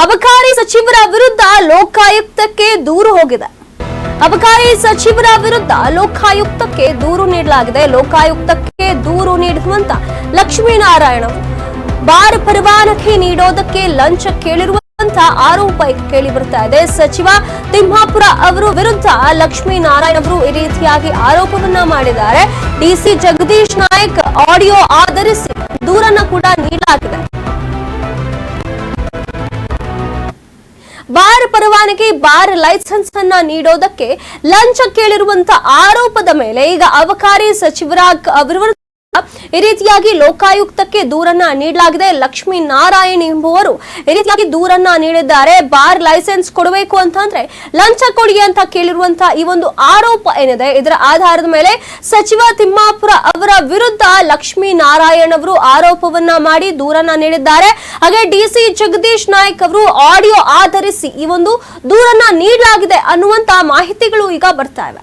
ಅಬಕಾರಿ ಸಚಿವರ ವಿರುದ್ಧ ಲೋಕಾಯುಕ್ತಕ್ಕೆ ದೂರು ಹೋಗಿದೆ. ಅಬಕಾರಿ ಸಚಿವರ ವಿರುದ್ಧ ಲೋಕಾಯುಕ್ತಕ್ಕೆ ದೂರು ನೀಡಲಾಗಿದೆ. ಲೋಕಾಯುಕ್ತಕ್ಕೆ ದೂರು ನೀಡುವಂತ ಲಕ್ಷ್ಮೀನಾರಾಯಣ ಬಾರ್ ಪರವಾನಗಿ ನೀಡೋದಕ್ಕೆ ಲಂಚ ಕೇಳಿರುವಂತ ಆರೋಪ ಕೇಳಿ ಬರ್ತಾ ಇದೆ. ಸಚಿವ ತಿಮ್ಮಾಪುರ ಅವರ ವಿರುದ್ಧ ಲಕ್ಷ್ಮೀನಾರಾಯಣ ಅವರು ಈ ರೀತಿಯಾಗಿ ಆರೋಪವನ್ನ ಮಾಡಿದ್ದಾರೆ. ಡಿಸಿ ಜಗದೀಶ್ ನಾಯಕ್ ಆಡಿಯೋ ಆಧರಿಸಿ ದೂರನ್ನ ಕೂಡ ನೀಡಲಾಗಿದೆ. ಬಾರ್ ಪರವಾನಗಿ ಬಾರ್ ಲೈಸೆನ್ಸ್ ಅನ್ನ ನೀಡೋದಕ್ಕೆ ಲಂಚ ಕೇಳಿರುವಂತ ಆರೋಪದ ಮೇಲೆ ಈಗ ಅಬಕಾರಿ ಸಚಿವರ ವಿರುದ್ಧ ಈ ರೀತಿಯಾಗಿ ಲೋಕಾಯುಕ್ತಕ್ಕೆ ದೂರನ್ನ ನೀಡಲಾಗಿದೆ. ಲಕ್ಷ್ಮೀನಾರಾಯಣ್ ಎಂಬುವರು ಈ ರೀತಿಯಾಗಿ ದೂರನ್ನ ನೀಡಿದ್ದಾರೆ. ಬಾರ್ ಲೈಸೆನ್ಸ್ ಕೊಡಬೇಕು ಅಂತಂದ್ರೆ ಲಂಚ ಕೊಡಿ ಅಂತ ಕೇಳಿರುವಂತಹ ಈ ಒಂದು ಆರೋಪ ಏನಿದೆ, ಇದರ ಆಧಾರದ ಮೇಲೆ ಸಚಿವ ತಿಮ್ಮಾಪುರ ಅವರ ವಿರುದ್ಧ ಲಕ್ಷ್ಮೀನಾರಾಯಣ್ ಅವರು ಆರೋಪವನ್ನ ಮಾಡಿ ದೂರನ್ನ ನೀಡಿದ್ದಾರೆ. ಹಾಗೆ ಡಿಸಿ ಜಗದೀಶ್ ನಾಯಕ್ ಅವರು ಆಡಿಯೋ ಆಧರಿಸಿ ಈ ಒಂದು ದೂರನ್ನ ನೀಡಲಾಗಿದೆ ಅನ್ನುವಂತ ಮಾಹಿತಿಗಳು ಈಗ ಬರ್ತಾ ಇವೆ.